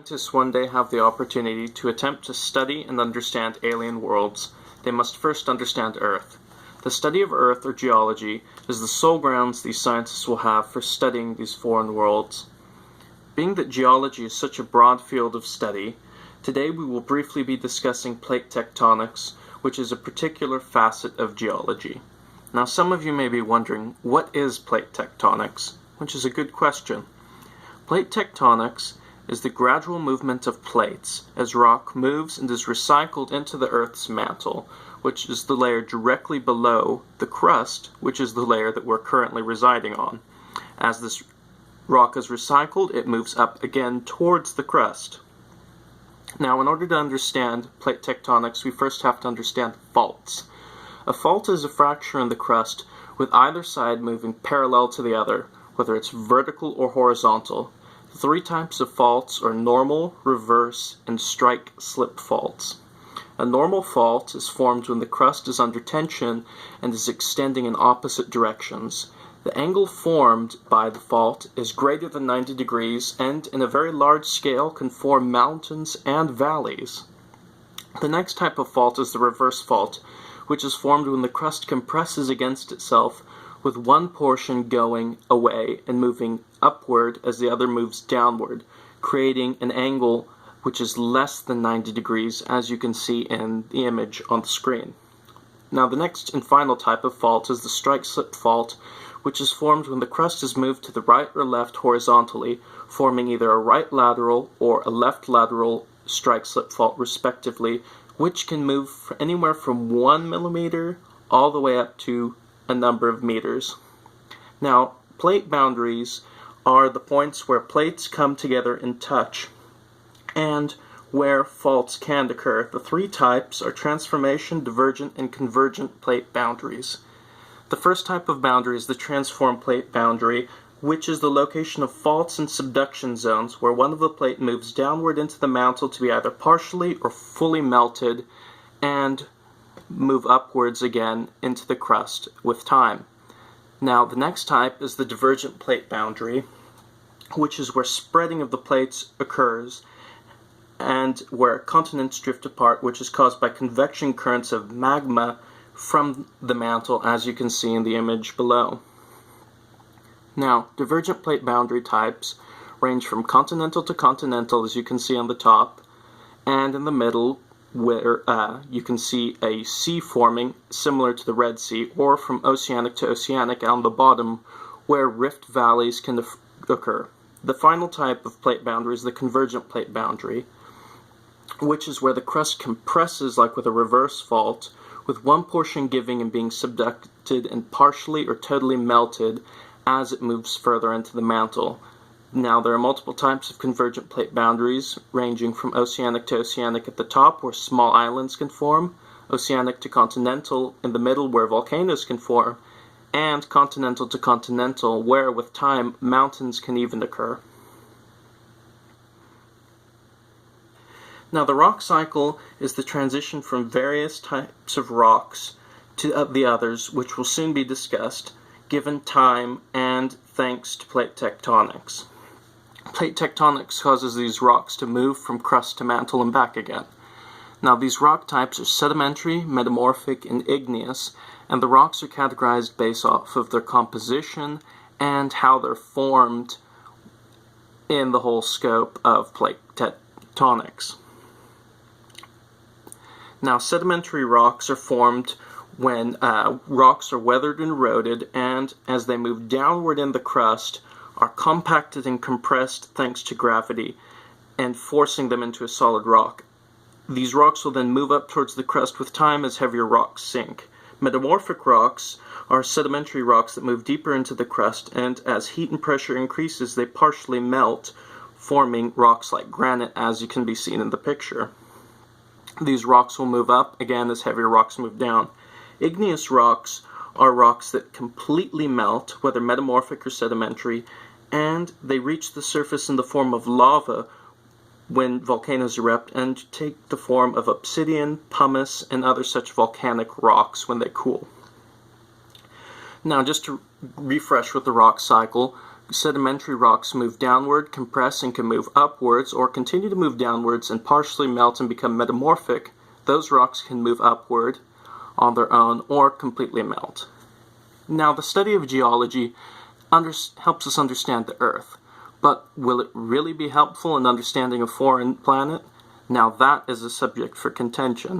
Scientists one day have the opportunity to attempt to study and understand alien worlds. They must first understand Earth. The study of Earth, or geology, is the sole grounds these scientists will have for studying these foreign worlds. Being that geology is such a broad field of study, today we will briefly be discussing plate tectonics, which is a particular facet of geology. Now some of you may be wondering, what is plate tectonics? Which is a good question. Plate tectonics is the gradual movement of plates as rock moves and is recycled into the Earth's mantle, which is the layer directly below the crust, which is the layer that we're currently residing on. As this rock is recycled, it moves up again towards the crust. Now, in order to understand plate tectonics, we first have to understand faults. A fault is a fracture in the crust with either side moving parallel to the other, whether it's vertical or horizontal. The three types of faults are normal, reverse, and strike-slip faults. A normal fault is formed when the crust is under tension and is extending in opposite directions. The angle formed by the fault is greater than 90 degrees and, in a very large scale, can form mountains and valleys. The next type of fault is the reverse fault, which is formed when the crust compresses against itself, with one portion going away and moving upward as the other moves downward, creating an angle which is less than 90 degrees, as you can see in the image on the screen. Now the next and final type of fault is the strike-slip fault, which is formed when the crust is moved to the right or left horizontally, forming either a right lateral or a left lateral strike-slip fault respectively, which can move anywhere from 1 millimeter all the way up to a number of meters. Now, plate boundaries are the points where plates come together and touch, and where faults can occur. The three types are transformation, divergent, and convergent plate boundaries. The first type of boundary is the transform plate boundary, which is the location of faults and subduction zones where one of the plate moves downward into the mantle to be either partially or fully melted and move upwards again into the crust with time. Now the next type is the divergent plate boundary, which is where spreading of the plates occurs and where continents drift apart, which is caused by convection currents of magma from the mantle, as you can see in the image below. Now, divergent plate boundary types range from continental to continental, as you can see on the top, and in the middle where you can see a sea forming similar to the Red Sea, or from oceanic to oceanic on the bottom where rift valleys can occur. The final type of plate boundary is the convergent plate boundary, which is where the crust compresses like with a reverse fault, with one portion giving and being subducted and partially or totally melted as it moves further into the mantle. Now, there are multiple types of convergent plate boundaries, ranging from oceanic to oceanic at the top, where small islands can form, oceanic to continental in the middle, where volcanoes can form, and continental to continental, where, with time, mountains can even occur. Now, the rock cycle is the transition from various types of rocks to the others, which will soon be discussed, given time and thanks to plate tectonics. Plate tectonics causes these rocks to move from crust to mantle and back again. Now, these rock types are sedimentary, metamorphic, and igneous, and the rocks are categorized based off of their composition and how they're formed in the whole scope of plate tectonics. Now, sedimentary rocks are formed when rocks are weathered and eroded, and as they move downward in the crust, are compacted and compressed thanks to gravity and forcing them into a solid rock. These rocks will then move up towards the crust with time as heavier rocks sink. Metamorphic rocks are sedimentary rocks that move deeper into the crust, and as heat and pressure increases, they partially melt, forming rocks like granite, as you can be seen in the picture. These rocks will move up again as heavier rocks move down. Igneous rocks are rocks that completely melt, whether metamorphic or sedimentary, and they reach the surface in the form of lava when volcanoes erupt and take the form of obsidian, pumice, and other such volcanic rocks when they cool. Now, just to refresh with the rock cycle, sedimentary rocks move downward, compress, and can move upwards, or continue to move downwards and partially melt and become metamorphic, those rocks can move upward on their own or completely melt. Now, the study of geology helps us understand the Earth, but will it really be helpful in understanding a foreign planet? Now that is a subject for contention.